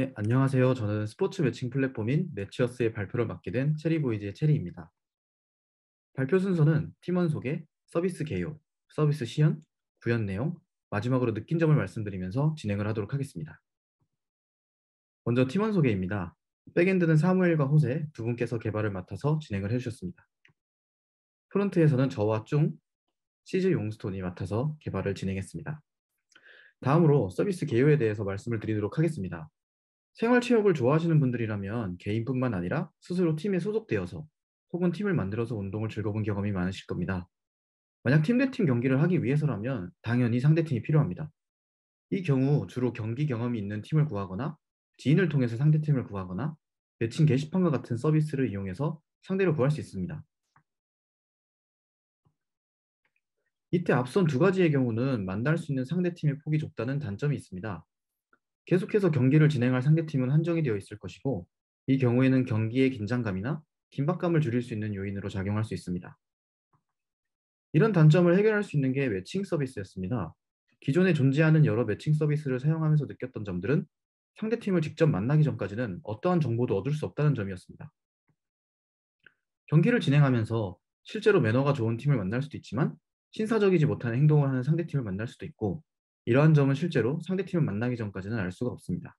네, 안녕하세요. 저는 스포츠 매칭 플랫폼인 매치어스의 발표를 맡게 된 체리보이즈의 체리입니다. 발표 순서는 팀원 소개, 서비스 개요, 서비스 시연, 구현 내용, 마지막으로 느낀 점을 말씀드리면서 진행을 하도록 하겠습니다. 먼저 팀원 소개입니다. 백엔드는 사무엘과 호세 두 분께서 개발을 맡아서 진행을 해주셨습니다. 프론트에서는 저와 쭝, 시즈 용스톤이 맡아서 개발을 진행했습니다. 다음으로 서비스 개요에 대해서 말씀을 드리도록 하겠습니다. 생활체육을 좋아하시는 분들이라면 개인뿐만 아니라 스스로 팀에 소속되어서 혹은 팀을 만들어서 운동을 즐거운 경험이 많으실 겁니다. 만약 팀 대 팀 경기를 하기 위해서라면 당연히 상대팀이 필요합니다. 이 경우 주로 경기 경험이 있는 팀을 구하거나 지인을 통해서 상대팀을 구하거나 매칭 게시판과 같은 서비스를 이용해서 상대를 구할 수 있습니다. 이때 앞선 두 가지의 경우는 만날 수 있는 상대팀의 폭이 좁다는 단점이 있습니다. 계속해서 경기를 진행할 상대팀은 한정이 되어 있을 것이고, 이 경우에는 경기의 긴장감이나 긴박감을 줄일 수 있는 요인으로 작용할 수 있습니다. 이런 단점을 해결할 수 있는 게 매칭 서비스였습니다. 기존에 존재하는 여러 매칭 서비스를 사용하면서 느꼈던 점들은 상대팀을 직접 만나기 전까지는 어떠한 정보도 얻을 수 없다는 점이었습니다. 경기를 진행하면서 실제로 매너가 좋은 팀을 만날 수도 있지만 신사적이지 못한 행동을 하는 상대팀을 만날 수도 있고, 이러한 점은 실제로 상대팀을 만나기 전까지는 알 수가 없습니다.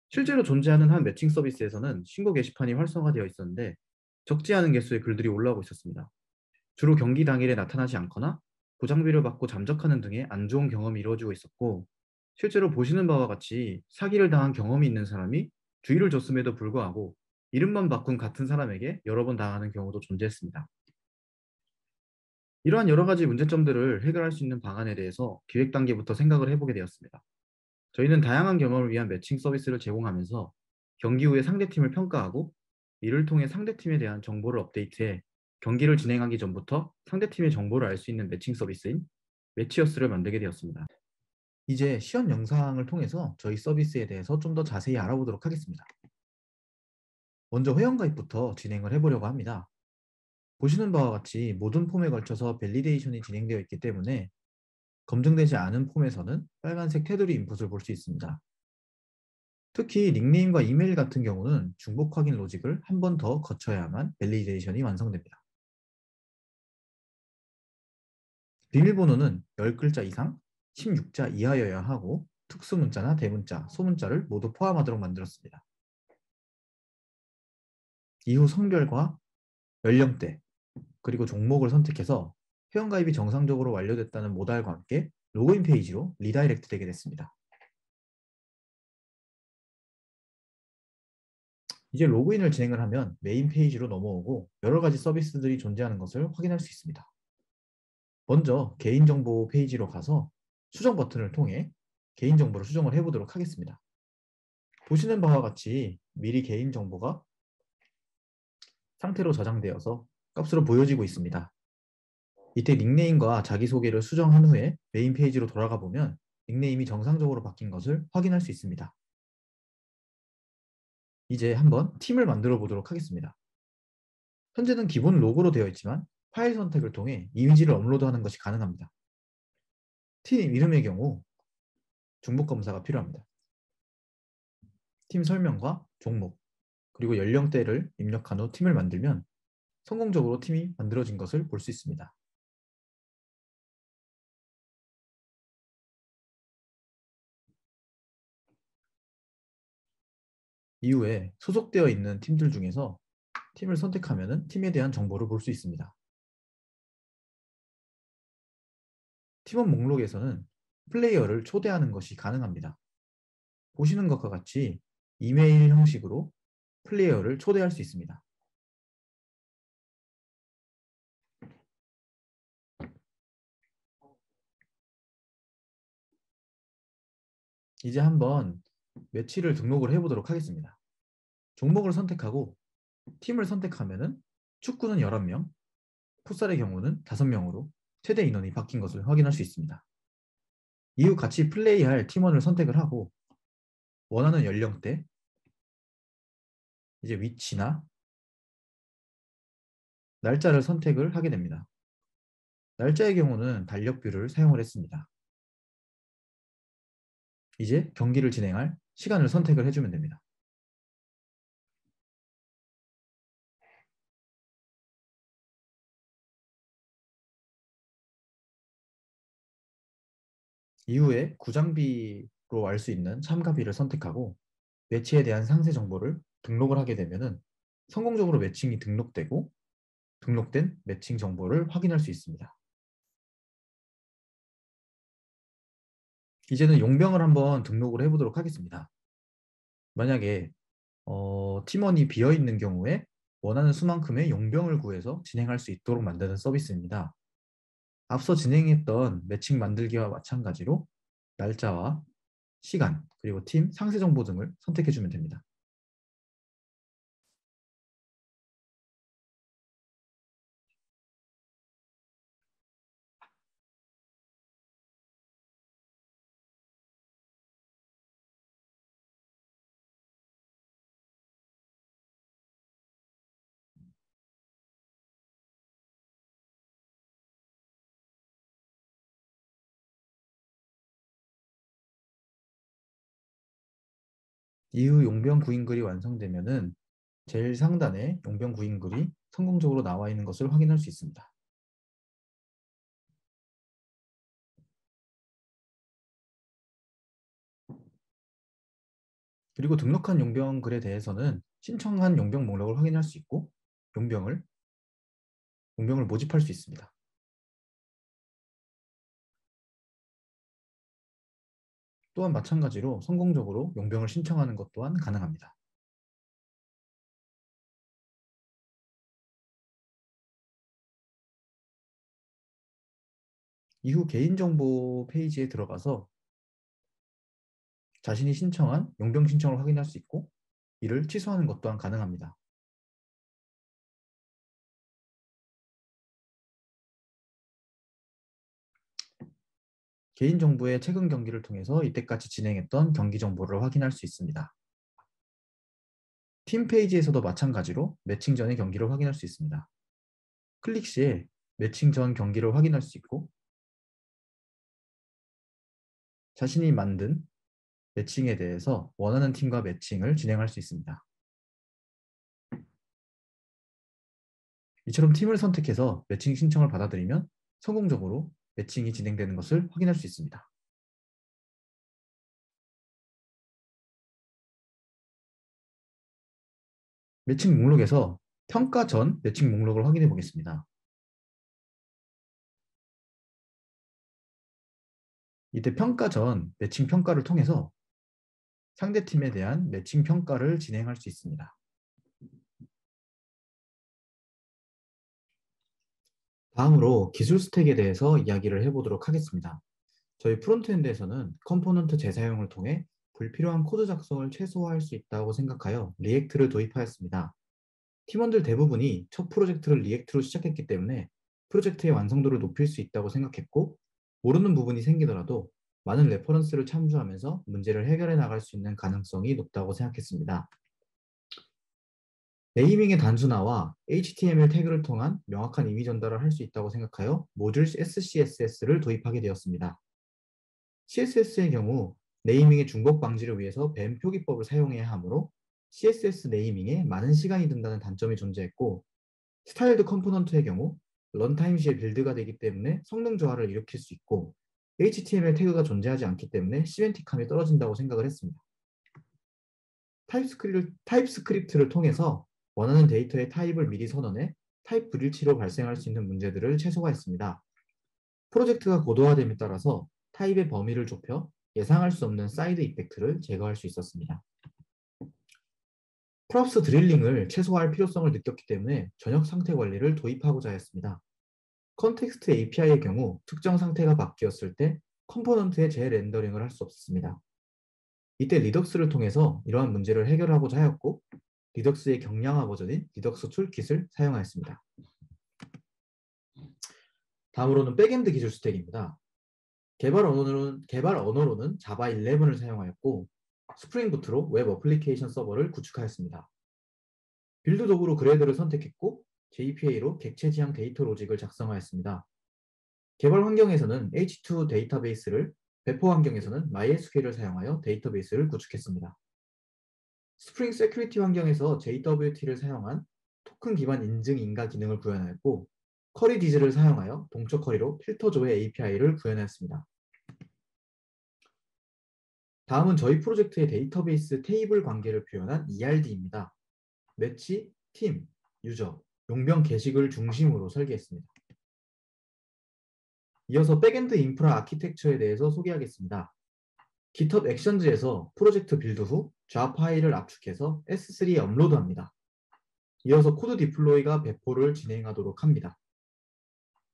실제로 존재하는 한 매칭 서비스에서는 신고 게시판이 활성화되어 있었는데 적지 않은 개수의 글들이 올라오고 있었습니다. 주로 경기 당일에 나타나지 않거나 고장비를 받고 잠적하는 등의 안 좋은 경험이 이루어지고 있었고, 실제로 보시는 바와 같이 사기를 당한 경험이 있는 사람이 주의를 줬음에도 불구하고 이름만 바꾼 같은 사람에게 여러 번 당하는 경우도 존재했습니다. 이러한 여러 가지 문제점들을 해결할 수 있는 방안에 대해서 기획 단계부터 생각을 해보게 되었습니다. 저희는 다양한 경험을 위한 매칭 서비스를 제공하면서 경기 후에 상대팀을 평가하고, 이를 통해 상대팀에 대한 정보를 업데이트해 경기를 진행하기 전부터 상대팀의 정보를 알 수 있는 매칭 서비스인 매치어스를 만들게 되었습니다. 이제 시연 영상을 통해서 저희 서비스에 대해서 좀 더 자세히 알아보도록 하겠습니다. 먼저 회원가입부터 진행을 해보려고 합니다. 보시는 바와 같이 모든 폼에 걸쳐서 밸리데이션이 진행되어 있기 때문에 검증되지 않은 폼에서는 빨간색 테두리 인풋을 볼 수 있습니다. 특히 닉네임과 이메일 같은 경우는 중복 확인 로직을 한 번 더 거쳐야만 밸리데이션이 완성됩니다. 비밀번호는 10글자 이상, 16자 이하여야 하고 특수문자나 대문자, 소문자를 모두 포함하도록 만들었습니다. 이후 성별과 연령대, 그리고 종목을 선택해서 회원가입이 정상적으로 완료됐다는 모달과 함께 로그인 페이지로 리다이렉트 되게 됐습니다. 이제 로그인을 진행을 하면 메인 페이지로 넘어오고 여러 가지 서비스들이 존재하는 것을 확인할 수 있습니다. 먼저 개인정보 페이지로 가서 수정 버튼을 통해 개인정보를 수정을 해보도록 하겠습니다. 보시는 바와 같이 미리 개인정보가 상태로 저장되어서 값으로 보여지고 있습니다. 이때 닉네임과 자기소개를 수정한 후에 메인 페이지로 돌아가 보면 닉네임이 정상적으로 바뀐 것을 확인할 수 있습니다. 이제 한번 팀을 만들어 보도록 하겠습니다. 현재는 기본 로고로 되어 있지만 파일 선택을 통해 이미지를 업로드하는 것이 가능합니다. 팀 이름의 경우 중복 검사가 필요합니다. 팀 설명과 종목, 그리고 연령대를 입력한 후 팀을 만들면 성공적으로 팀이 만들어진 것을 볼 수 있습니다. 이후에 소속되어 있는 팀들 중에서 팀을 선택하면 팀에 대한 정보를 볼 수 있습니다. 팀원 목록에서는 플레이어를 초대하는 것이 가능합니다. 보시는 것과 같이 이메일 형식으로 플레이어를 초대할 수 있습니다. 이제 한번 매치를 등록을 해보도록 하겠습니다. 종목을 선택하고 팀을 선택하면 축구는 11명, 풋살의 경우는 5명으로 최대 인원이 바뀐 것을 확인할 수 있습니다. 이후 같이 플레이할 팀원을 선택을 하고 원하는 연령대, 이제 위치나 날짜를 선택을 하게 됩니다. 날짜의 경우는 달력뷰를 사용을 했습니다. 이제 경기를 진행할 시간을 선택을 해주면 됩니다. 이후에 구장비로 알 수 있는 참가비를 선택하고 매치에 대한 상세 정보를 등록을 하게 되면은 성공적으로 매칭이 등록되고 등록된 매칭 정보를 확인할 수 있습니다. 이제는 용병을 한번 등록을 해보도록 하겠습니다. 만약에 팀원이 비어 있는 경우에 원하는 수만큼의 용병을 구해서 진행할 수 있도록 만드는 서비스입니다. 앞서 진행했던 매칭 만들기와 마찬가지로 날짜와 시간, 그리고 팀 상세 정보 등을 선택해주면 됩니다. 이후 용병 구인글이 완성되면은 제일 상단에 용병 구인글이 성공적으로 나와 있는 것을 확인할 수 있습니다. 그리고 등록한 용병 글에 대해서는 신청한 용병 목록을 확인할 수 있고 용병을 모집할 수 있습니다. 또한 마찬가지로 성공적으로 용병을 신청하는 것 또한 가능합니다. 이후 개인정보 페이지에 들어가서 자신이 신청한 용병 신청을 확인할 수 있고 이를 취소하는 것 또한 가능합니다. 개인정보의 최근 경기를 통해서 이때까지 진행했던 경기 정보를 확인할 수 있습니다. 팀 페이지에서도 마찬가지로 매칭 전의 경기를 확인할 수 있습니다. 클릭 시에 매칭 전 경기를 확인할 수 있고 자신이 만든 매칭에 대해서 원하는 팀과 매칭을 진행할 수 있습니다. 이처럼 팀을 선택해서 매칭 신청을 받아들이면 성공적으로 매칭이 진행되는 것을 확인할 수 있습니다. 매칭 목록에서 평가 전 매칭 목록을 확인해 보겠습니다. 이때 평가 전 매칭 평가를 통해서 상대팀에 대한 매칭 평가를 진행할 수 있습니다. 다음으로 기술 스택에 대해서 이야기를 해보도록 하겠습니다. 저희 프론트엔드에서는 컴포넌트 재사용을 통해 불필요한 코드 작성을 최소화할 수 있다고 생각하여 리액트를 도입하였습니다. 팀원들 대부분이 첫 프로젝트를 리액트로 시작했기 때문에 프로젝트의 완성도를 높일 수 있다고 생각했고 모르는 부분이 생기더라도 많은 레퍼런스를 참조하면서 문제를 해결해 나갈 수 있는 가능성이 높다고 생각했습니다. 네이밍의 단순화와 HTML 태그를 통한 명확한 이미 전달을 할 수 있다고 생각하여 모듈 SCSS를 도입하게 되었습니다. CSS의 경우 네이밍의 중복 방지를 위해서 뱀 표기법을 사용해야 하므로 CSS 네이밍에 많은 시간이 든다는 단점이 존재했고 스타일드 컴포넌트의 경우 런타임 시에 빌드가 되기 때문에 성능 저하를 일으킬 수 있고 HTML 태그가 존재하지 않기 때문에 시멘틱함이 떨어진다고 생각을 했습니다. 타입스크립트를 통해서 원하는 데이터의 타입을 미리 선언해 타입 불일치로 발생할 수 있는 문제들을 최소화했습니다. 프로젝트가 고도화됨에 따라서 타입의 범위를 좁혀 예상할 수 없는 사이드 이펙트를 제거할 수 있었습니다. 프롭스 드릴링을 최소화할 필요성을 느꼈기 때문에 전역 상태 관리를 도입하고자 했습니다. 컨텍스트 API의 경우 특정 상태가 바뀌었을 때 컴포넌트의 재렌더링을 할 수 없었습니다. 이때 리덕스를 통해서 이러한 문제를 해결하고자 하였고 리덕스의 경량화 버전인 리덕스 툴킷을 사용하였습니다. 다음으로는 백엔드 기술 스택입니다. 개발 언어로는 자바 11을 사용하였고 스프링 부트로 웹 어플리케이션 서버를 구축하였습니다. 빌드 도구로 그래드를 선택했고 JPA로 객체 지향 데이터 로직을 작성하였습니다. 개발 환경에서는 H2 데이터베이스를 배포 환경에서는 MySQL을 사용하여 데이터베이스를 구축했습니다. 스프링 세큐리티 환경에서 JWT를 사용한 토큰 기반 인증 인가 기능을 구현하였고, 커리디즈를 사용하여 동적 커리로 필터 조회 API를 구현하였습니다. 다음은 저희 프로젝트의 데이터베이스 테이블 관계를 표현한 ERD입니다. 매치, 팀, 유저, 용병 게시글 중심으로 설계했습니다. 이어서 백엔드 인프라 아키텍처에 대해서 소개하겠습니다. GitHub 액션즈에서 프로젝트 빌드 후 자 파일을 압축해서 S3에 업로드합니다. 이어서 코드 디플로이가 배포를 진행하도록 합니다.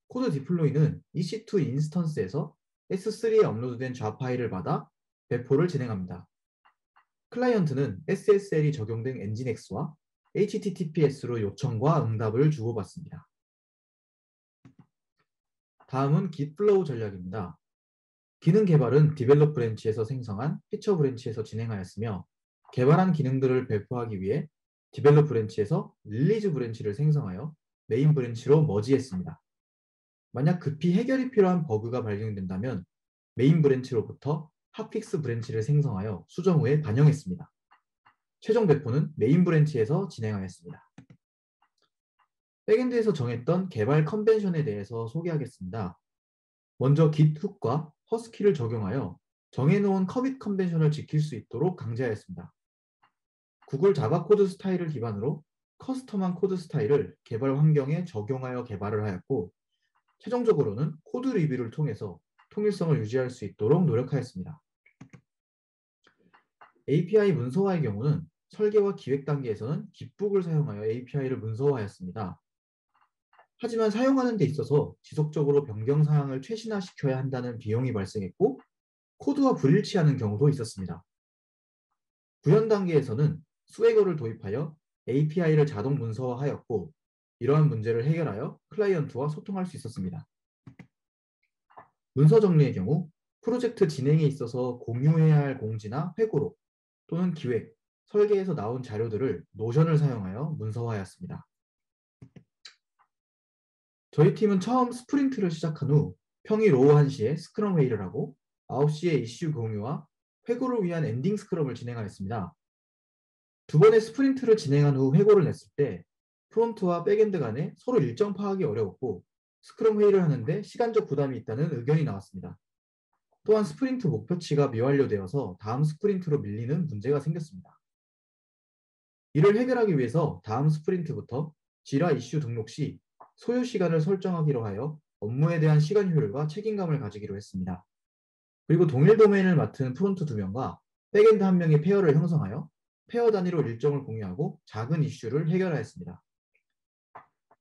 코드 디플로이는 EC2 인스턴스에서 S3에 업로드된 자 파일을 받아 배포를 진행합니다. 클라이언트는 SSL이 적용된 엔진X와 HTTPS로 요청과 응답을 주고받습니다. 다음은 Git 플로우 전략입니다. 기능 개발은 디벨롭 브랜치에서 생성한 피처 브랜치에서 진행하였으며, 개발한 기능들을 배포하기 위해 디벨롭 브랜치에서 릴리즈 브랜치를 생성하여 메인 브랜치로 머지했습니다. 만약 급히 해결이 필요한 버그가 발견된다면 메인 브랜치로부터 핫픽스 브랜치를 생성하여 수정 후에 반영했습니다. 최종 배포는 메인 브랜치에서 진행하였습니다. 백엔드에서 정했던 개발 컨벤션에 대해서 소개하겠습니다. 먼저 Git 훅과 허스키를 적용하여 정해놓은 커밋 컨벤션을 지킬 수 있도록 강제하였습니다. 구글 자바 코드 스타일을 기반으로 커스텀한 코드 스타일을 개발 환경에 적용하여 개발을 하였고, 최종적으로는 코드 리뷰를 통해서 통일성을 유지할 수 있도록 노력하였습니다. API 문서화의 경우는 설계와 기획 단계에서는 깃북을 사용하여 API를 문서화하였습니다. 하지만 사용하는 데 있어서 지속적으로 변경 사항을 최신화시켜야 한다는 비용이 발생했고, 코드와 불일치하는 경우도 있었습니다. 구현 단계에서는 스웨거를 도입하여 API를 자동 문서화하였고, 이러한 문제를 해결하여 클라이언트와 소통할 수 있었습니다. 문서 정리의 경우 프로젝트 진행에 있어서 공유해야 할 공지나 회고록 또는 기획, 설계에서 나온 자료들을 노션을 사용하여 문서화하였습니다. 저희 팀은 처음 스프린트를 시작한 후 평일 오후 1시에 스크럼 회의를 하고 9시에 이슈 공유와 회고를 위한 엔딩 스크럼을 진행하였습니다. 두 번의 스프린트를 진행한 후 회고를 냈을 때 프론트와 백엔드 간에 서로 일정 파악이 어려웠고, 스크럼 회의를 하는데 시간적 부담이 있다는 의견이 나왔습니다. 또한 스프린트 목표치가 미완료되어서 다음 스프린트로 밀리는 문제가 생겼습니다. 이를 해결하기 위해서 다음 스프린트부터 지라 이슈 등록 시 소요 시간을 설정하기로 하여 업무에 대한 시간 효율과 책임감을 가지기로 했습니다. 그리고 동일 도메인을 맡은 프론트 2명과 백엔드 1명의 페어를 형성하여 페어 단위로 일정을 공유하고 작은 이슈를 해결하였습니다.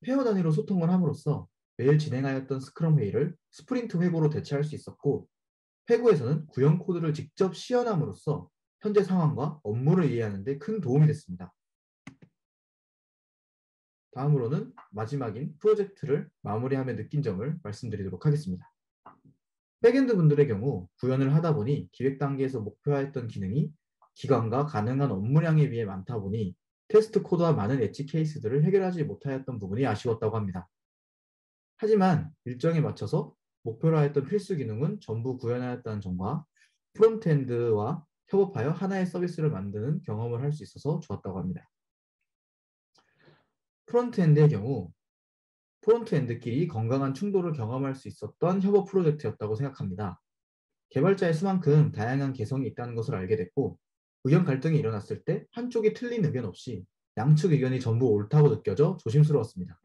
페어 단위로 소통을 함으로써 매일 진행하였던 스크럼 회의를 스프린트 회고로 대체할 수 있었고, 회고에서는 구형 코드를 직접 시연함으로써 현재 상황과 업무를 이해하는 데 큰 도움이 됐습니다. 다음으로는 마지막인 프로젝트를 마무리하며 느낀 점을 말씀드리도록 하겠습니다. 백엔드 분들의 경우 구현을 하다 보니 기획 단계에서 목표하였던 기능이 기관과 가능한 업무량에 비해 많다 보니 테스트 코드와 많은 엣지 케이스들을 해결하지 못하였던 부분이 아쉬웠다고 합니다. 하지만 일정에 맞춰서 목표로 하였던 필수 기능은 전부 구현하였다는 점과 프론트엔드와 협업하여 하나의 서비스를 만드는 경험을 할 수 있어서 좋았다고 합니다. 프론트엔드의 경우 프론트엔드끼리 건강한 충돌을 경험할 수 있었던 협업 프로젝트였다고 생각합니다. 개발자의 수만큼 다양한 개성이 있다는 것을 알게 됐고, 의견 갈등이 일어났을 때 한쪽이 틀린 의견 없이 양측 의견이 전부 옳다고 느껴져 조심스러웠습니다.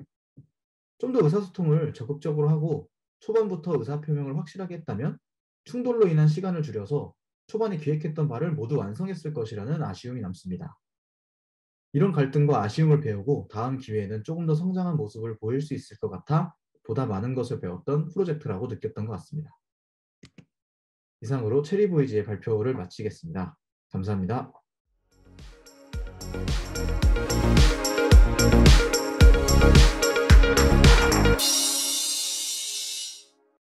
좀 더 의사소통을 적극적으로 하고 초반부터 의사표명을 확실하게 했다면 충돌로 인한 시간을 줄여서 초반에 기획했던 바를 모두 완성했을 것이라는 아쉬움이 남습니다. 이런 갈등과 아쉬움을 배우고 다음 기회에는 조금 더 성장한 모습을 보일 수 있을 것 같아 보다 많은 것을 배웠던 프로젝트라고 느꼈던 것 같습니다. 이상으로 체리보이즈의 발표를 마치겠습니다. 감사합니다.